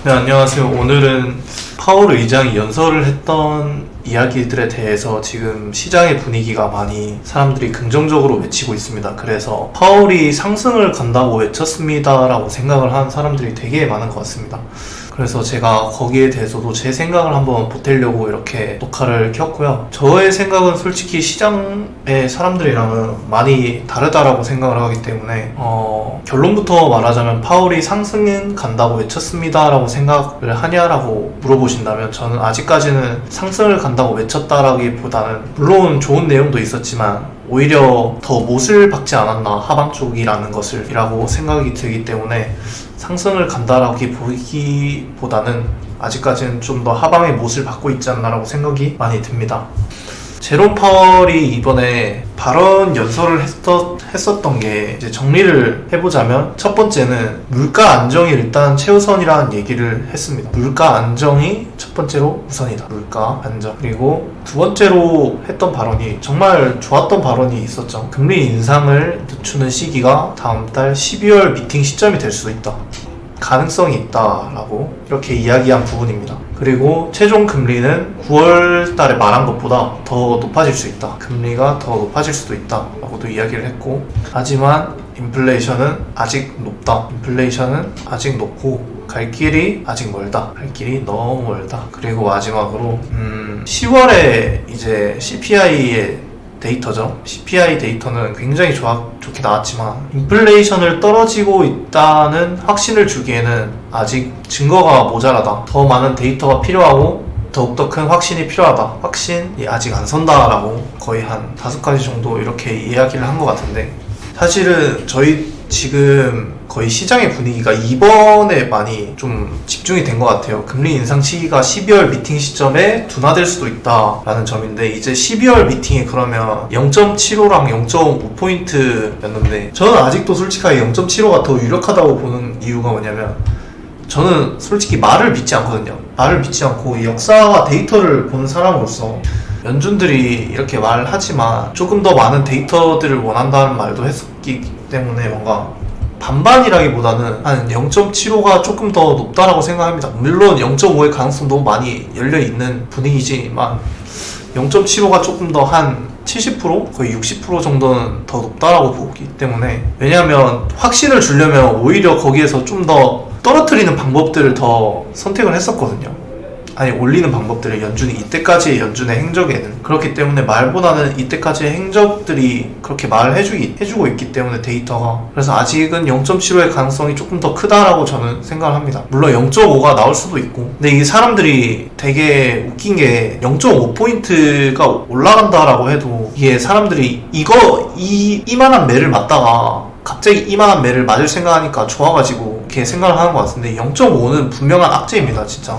네, 안녕하세요. 오늘은 파월 의장이 연설을 했던 이야기들에 대해서 지금 시장의 분위기가 많이 사람들이 긍정적으로 외치고 있습니다. 그래서 파월이 상승을 간다고 외쳤습니다 라고 생각을 하는 사람들이 되게 많은 것 같습니다. 그래서 제가 거기에 대해서도 제 생각을 한번 보태려고 이렇게 녹화를 켰고요. 저의 생각은 솔직히 시장의 사람들이랑은 많이 다르다라고 생각을 하기 때문에 결론부터 말하자면 파월이 상승은 간다고 외쳤습니다 라고 생각을 하냐라고 물어보신다면 저는 아직까지는 상승을 간다고 외쳤다라기보다는 물론 좋은 내용도 있었지만 오히려 더 못을 박지 않았나 하방 쪽이라는 것을이라고 생각이 들기 때문에 상승을 간다라기보다는 아직까지는 좀 더 하방의 못을 받고 있지 않나라고 생각이 많이 듭니다. 제롬 파월이 이번에 발언 연설을 했었던 게 이제 정리를 해보자면 첫 번째는 물가 안정이 일단 최우선이라는 얘기를 했습니다. 물가 안정이 첫 번째로 우선이다. 물가 안정. 그리고 두 번째로 했던 발언이 정말 좋았던 발언이 있었죠. 금리 인상을 늦추는 시기가 다음 달 12월 미팅 시점이 될 수도 있다. 가능성이 있다라고 이렇게 이야기한 부분입니다. 그리고 최종 금리는 9월 달에 말한 것보다 더 높아질 수 있다. 금리가 더 높아질 수도 있다 라고도 이야기를 했고, 하지만 인플레이션은 아직 높다. 인플레이션은 아직 높고 갈 길이 아직 멀다. 갈 길이 너무 멀다. 그리고 마지막으로 10월에 이제 CPI의 데이터죠. CPI 데이터는 굉장히 좋게 나왔지만 인플레이션을 떨어지고 있다는 확신을 주기에는 아직 증거가 모자라다. 더 많은 데이터가 필요하고 더욱더 큰 확신이 필요하다. 확신이 아직 안 선다라고 거의 한 5가지 정도 이렇게 이야기를 한 것 같은데, 사실은 저희 지금 거의 시장의 분위기가 이번에 많이 좀 집중이 된 것 같아요. 금리 인상 시기가 12월 미팅 시점에 둔화될 수도 있다라는 점인데, 이제 12월 미팅이 그러면 0.75랑 0.5포인트였는데 저는 아직도 솔직하게 0.75가 더 유력하다고 보는 이유가 뭐냐면, 저는 솔직히 말을 믿지 않거든요. 말을 믿지 않고 이 역사와 데이터를 보는 사람으로서 연준들이 이렇게 말하지만 조금 더 많은 데이터들을 원한다는 말도 했었기 때문에 뭔가 반반이라기보다는 한 0.75가 조금 더 높다라고 생각합니다. 물론 0.5의 가능성 너무 많이 열려있는 분위기지만 0.75가 조금 더 한 70% 거의 60% 정도는 더 높다라고 보기 때문에, 왜냐하면 확신을 주려면 오히려 거기에서 좀 더 떨어뜨리는 방법들을 더 선택을 했었거든요. 아니, 올리는 방법들을 연준이 이때까지의 연준의 행적에는 그렇기 때문에 말보다는 이때까지의 행적들이 그렇게 말을 해주고 있기 때문에 데이터가, 그래서 아직은 0.75의 가능성이 조금 더 크다라고 저는 생각을 합니다. 물론 0.5가 나올 수도 있고, 근데 이게 사람들이 되게 웃긴 게 0.5포인트가 올라간다라고 해도 이게 사람들이 이만한 매를 맞다가 갑자기 이만한 매를 맞을 생각하니까 좋아가지고 이렇게 생각을 하는 것 같은데, 0.5는 분명한 악재입니다. 진짜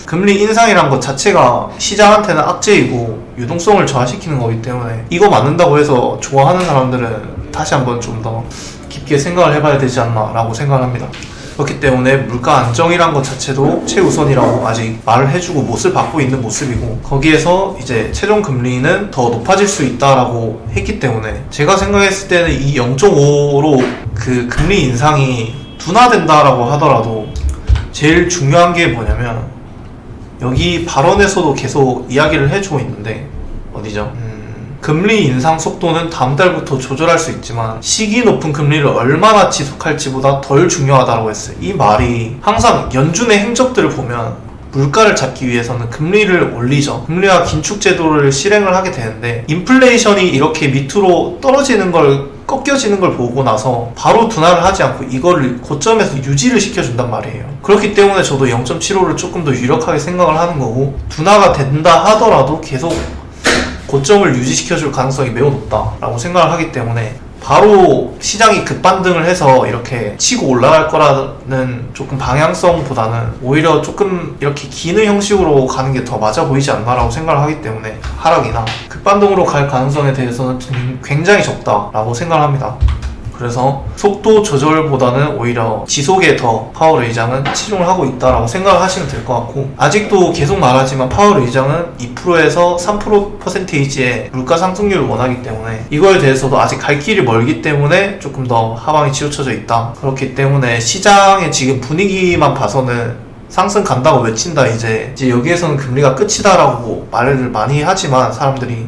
금리 인상이란 것 자체가 시장한테는 악재이고 유동성을 저하시키는 거기 때문에 이거 맞는다고 해서 좋아하는 사람들은 다시 한번 좀 더 깊게 생각을 해봐야 되지 않나 라고 생각을 합니다. 그렇기 때문에 물가 안정이란 것 자체도 최우선이라고 아직 말을 해주고 못을 받고 있는 모습이고, 거기에서 이제 최종 금리는 더 높아질 수 있다라고 했기 때문에 제가 생각했을 때는 이 0.5로 그 금리 인상이 둔화된다라고 하더라도 제일 중요한 게 뭐냐면, 여기 발언에서도 계속 이야기를 해주고 있는데 어디죠? 금리 인상 속도는 다음 달부터 조절할 수 있지만 시기 높은 금리를 얼마나 지속할지보다 덜 중요하다고 했어요. 이 말이 항상 연준의 행적들을 보면 물가를 잡기 위해서는 금리를 올리죠. 금리와 긴축 제도를 실행을 하게 되는데, 인플레이션이 이렇게 밑으로 떨어지는 걸 꺾여지는 걸 보고 나서 바로 둔화를 하지 않고 이거를 고점에서 유지를 시켜준단 말이에요. 그렇기 때문에 저도 0.75를 조금 더 유력하게 생각을 하는 거고, 둔화가 된다 하더라도 계속 고점을 유지시켜줄 가능성이 매우 높다라고 생각을 하기 때문에 바로 시장이 급반등을 해서 이렇게 치고 올라갈 거라는 조금 방향성보다는 오히려 조금 이렇게 기는 형식으로 가는 게 더 맞아 보이지 않나라고 생각을 하기 때문에 하락이나 급반등으로 갈 가능성에 대해서는 굉장히 적다라고 생각을 합니다. 그래서 속도 조절보다는 오히려 지속에 더 파월 의장은 치중을 하고 있다라고 생각을 하시면 될 것 같고, 아직도 계속 말하지만 파월 의장은 2%에서 3%의 물가 상승률을 원하기 때문에 이거에 대해서도 아직 갈 길이 멀기 때문에 조금 더 하방이 치우쳐져 있다. 그렇기 때문에 시장의 지금 분위기만 봐서는 상승 간다고 외친다, 이제 여기에서는 금리가 끝이다라고 말을 많이 하지만 사람들이,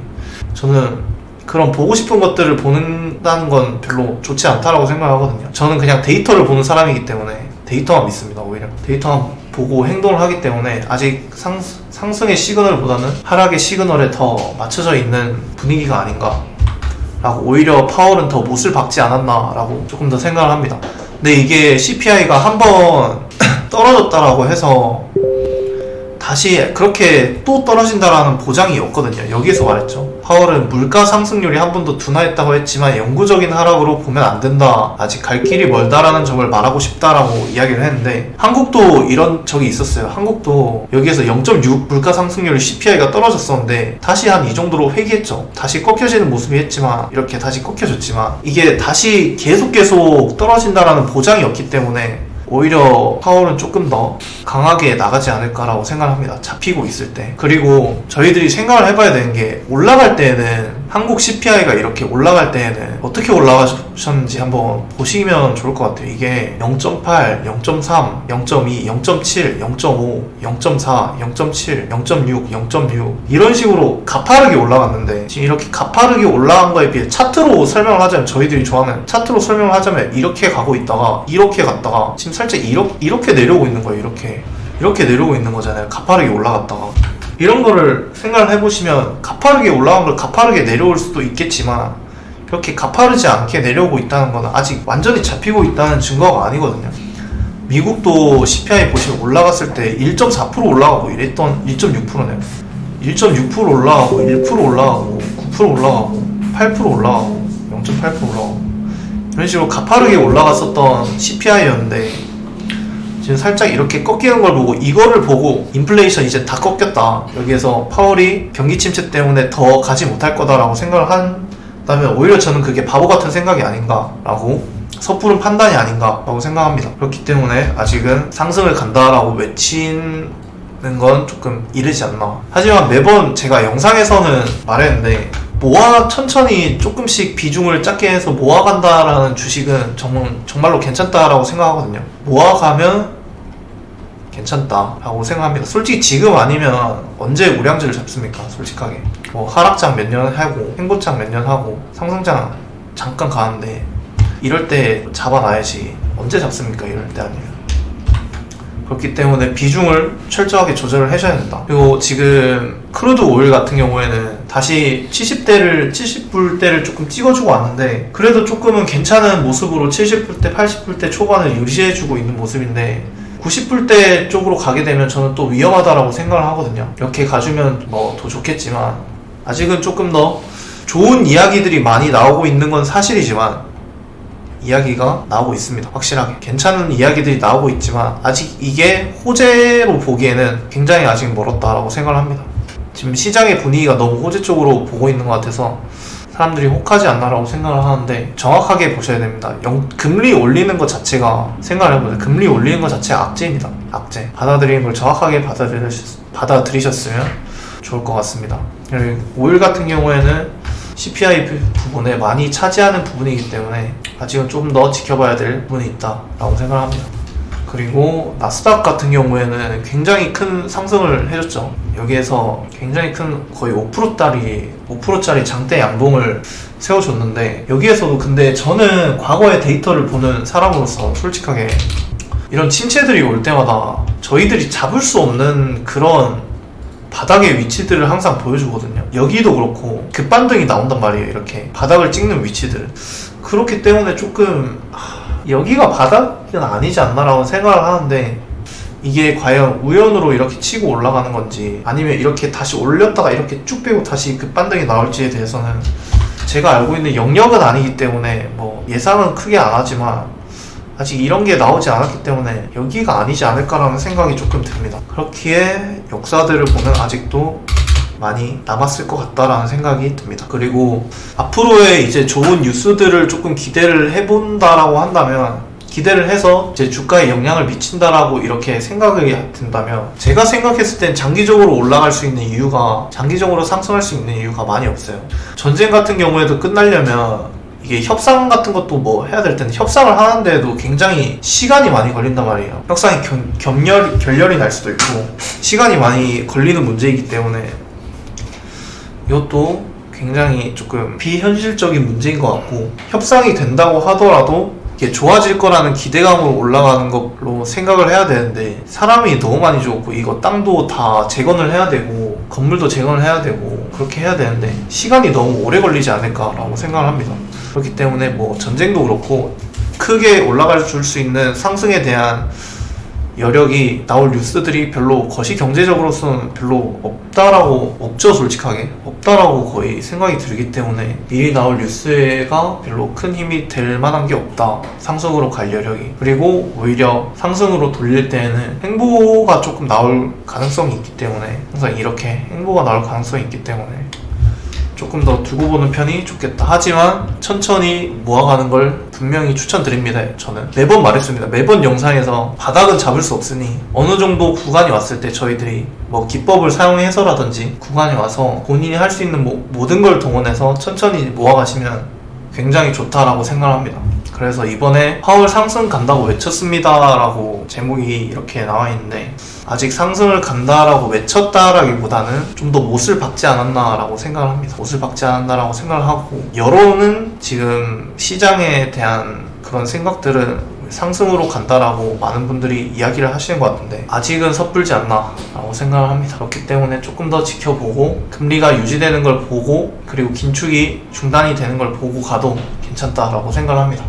저는 그런 보고 싶은 것들을 본다는 건 별로 좋지 않다라고 생각하거든요. 저는 그냥 데이터를 보는 사람이기 때문에 데이터만 믿습니다. 오히려 데이터만 보고 행동을 하기 때문에 아직 상승의 시그널보다는 하락의 시그널에 더 맞춰져 있는 분위기가 아닌가 라고, 오히려 파월은 더 못을 박지 않았나 라고 조금 더 생각을 합니다. 근데 이게 CPI가 한번 떨어졌다라고 해서 다시 그렇게 또 떨어진다라는 보장이 없거든요. 여기서 말했죠. 파월은 물가 상승률이 한 번 더 둔화했다고 했지만 영구적인 하락으로 보면 안 된다, 아직 갈 길이 멀다라는 점을 말하고 싶다라고 이야기를 했는데, 한국도 이런 적이 있었어요. 한국도 여기에서 0.6 물가 상승률 CPI가 떨어졌었는데 다시 한 이 정도로 회귀했죠. 다시 꺾여지는 모습이 했지만, 이렇게 다시 꺾여졌지만, 이게 다시 계속 떨어진다라는 보장이 없기 때문에 오히려 파월은 조금 더 강하게 나가지 않을까라고 생각합니다. 잡히고 있을 때. 그리고 저희들이 생각을 해봐야 되는 게, 올라갈 때에는, 한국 CPI가 이렇게 올라갈 때에는 어떻게 올라가셨는지 한번 보시면 좋을 것 같아요. 이게 0.8, 0.3, 0.2, 0.7, 0.5, 0.4, 0.7, 0.6, 0.6 이런 식으로 가파르게 올라갔는데, 지금 이렇게 가파르게 올라간 거에 비해 차트로 설명을 하자면, 저희들이 좋아하는 차트로 설명을 하자면 이렇게 가고 있다가 이렇게 갔다가 지금 살짝 이렇게 내려오고 있는 거예요. 이렇게 내려오고 있는 거잖아요. 가파르게 올라갔다가. 이런 거를 생각을 해보시면, 가파르게 올라간 걸 가파르게 내려올 수도 있겠지만, 이렇게 가파르지 않게 내려오고 있다는 건 아직 완전히 잡히고 있다는 증거가 아니거든요. 미국도 CPI 보시면 올라갔을 때 1.4% 올라가고 이랬던, 1.6%네요. 1.6% 올라가고 1% 올라가고 9% 올라가고 8% 올라가고 0.8% 올라가고 이런 식으로 가파르게 올라갔었던 CPI였는데, 지금 살짝 이렇게 꺾이는 걸 보고, 이거를 보고 인플레이션 이제 다 꺾였다, 여기에서 파월이 경기 침체 때문에 더 가지 못할 거다라고 생각을 한다면, 오히려 저는 그게 바보 같은 생각이 아닌가라고, 섣부른 판단이 아닌가라고 생각합니다. 그렇기 때문에 아직은 상승을 간다라고 외치는 건 조금 이르지 않나. 하지만 매번 제가 영상에서는 말했는데, 천천히 조금씩 비중을 작게 해서 모아간다라는 주식은 정말로 괜찮다라고 생각하거든요. 모아가면 괜찮다라고 생각합니다. 솔직히 지금 아니면 언제 우량주를 잡습니까? 솔직하게. 하락장 몇 년 하고, 횡보장 몇 년 하고, 상승장 잠깐 가는데, 이럴 때 잡아놔야지. 언제 잡습니까? 이럴 때 아니면. 그렇기 때문에 비중을 철저하게 조절을 해줘야 된다. 그리고 지금 크루드 오일 같은 경우에는 다시 70불대를 조금 찍어주고 왔는데, 그래도 조금은 괜찮은 모습으로 70불대, 80불대 초반을 유지해주고 있는 모습인데, 90불대 쪽으로 가게 되면 저는 또 위험하다라고 생각을 하거든요. 이렇게 가주면 더 좋겠지만, 아직은 조금 더 좋은 이야기들이 많이 나오고 있는 건 사실이지만, 이야기가 나오고 있습니다. 확실하게 괜찮은 이야기들이 나오고 있지만, 아직 이게 호재로 보기에는 굉장히 아직 멀었다라고 생각을 합니다. 지금 시장의 분위기가 너무 호재 쪽으로 보고 있는 것 같아서 사람들이 혹하지 않나라고 생각을 하는데, 정확하게 보셔야 됩니다. 금리 올리는 것 자체가, 생각을 해보세요. 금리 올리는 것 자체가 악재입니다. 악재. 받아들이는 걸 정확하게 받아들이셨으면 좋을 것 같습니다. 오일 같은 경우에는 CPI 부분에 많이 차지하는 부분이기 때문에 아직은 좀 더 지켜봐야 될 부분이 있다라고 생각을 합니다. 그리고 나스닥 같은 경우에는 굉장히 큰 상승을 해줬죠. 여기에서 굉장히 큰, 거의 5%짜리 장대 양봉을 세워줬는데, 여기에서도 근데 저는 과거의 데이터를 보는 사람으로서 솔직하게 이런 침체들이 올 때마다 저희들이 잡을 수 없는 그런 바닥의 위치들을 항상 보여주거든요. 여기도 그렇고 급반등이 나온단 말이에요. 이렇게 바닥을 찍는 위치들. 그렇기 때문에 조금 여기가 바닥은 아니지 않나라고 생각을 하는데, 이게 과연 우연으로 이렇게 치고 올라가는 건지, 아니면 이렇게 다시 올렸다가 이렇게 쭉 빼고 다시 급반등이 나올지에 대해서는 제가 알고 있는 영역은 아니기 때문에 예상은 크게 안 하지만, 아직 이런 게 나오지 않았기 때문에 여기가 아니지 않을까라는 생각이 조금 듭니다. 그렇기에 역사들을 보면 아직도 많이 남았을 것 같다라는 생각이 듭니다. 그리고 앞으로의 이제 좋은 뉴스들을 조금 기대를 해본다라고 한다면, 기대를 해서 이제 주가에 영향을 미친다라고 이렇게 생각이 든다면, 제가 생각했을 땐 장기적으로 올라갈 수 있는 이유가, 장기적으로 상승할 수 있는 이유가 많이 없어요. 전쟁 같은 경우에도 끝나려면 이게 협상 같은 것도 뭐 해야 될 텐데 협상을 하는데도 굉장히 시간이 많이 걸린단 말이에요. 협상이 결렬이 날 수도 있고 시간이 많이 걸리는 문제이기 때문에 이것도 굉장히 조금 비현실적인 문제인 것 같고, 협상이 된다고 하더라도 이게 좋아질 거라는 기대감으로 올라가는 걸로 생각을 해야 되는데 사람이 너무 많이 죽었고 이거 땅도 다 재건을 해야 되고 건물도 재건을 해야 되고 그렇게 해야 되는데 시간이 너무 오래 걸리지 않을까라고 생각을 합니다. 그렇기 때문에 뭐 전쟁도 그렇고 크게 올라갈 수 있는 상승에 대한 여력이 나올 뉴스들이 별로 거시 경제적으로서는 별로 없죠. 솔직하게 없다라고 거의 생각이 들기 때문에 미리 나올 뉴스가 별로 큰 힘이 될 만한 게 없다, 상승으로 갈 여력이. 그리고 오히려 상승으로 돌릴 때에는 행보가 조금 나올 가능성이 있기 때문에, 항상 이렇게 행보가 나올 가능성이 있기 때문에 조금 더 두고 보는 편이 좋겠다. 하지만 천천히 모아가는 걸 분명히 추천드립니다. 저는 매번 말했습니다. 매번 영상에서 바닥은 잡을 수 없으니 어느 정도 구간이 왔을 때 저희들이 뭐 기법을 사용해서라든지 구간이 와서 본인이 할 수 있는 모든 걸 동원해서 천천히 모아가시면 굉장히 좋다라고 생각합니다. 그래서 이번에 파월 상승 간다고 외쳤습니다 라고 제목이 이렇게 나와 있는데, 아직 상승을 간다라고 외쳤다라기보다는 좀 더 못을 박지 않았나 라고 생각을 합니다. 못을 박지 않았나 라고 생각을 하고, 여론은 지금 시장에 대한 그런 생각들은 상승으로 간다라고 많은 분들이 이야기를 하시는 것 같은데 아직은 섣불지 않나 라고 생각을 합니다. 그렇기 때문에 조금 더 지켜보고 금리가 유지되는 걸 보고 그리고 긴축이 중단이 되는 걸 보고 가도 괜찮다라고 생각을 합니다.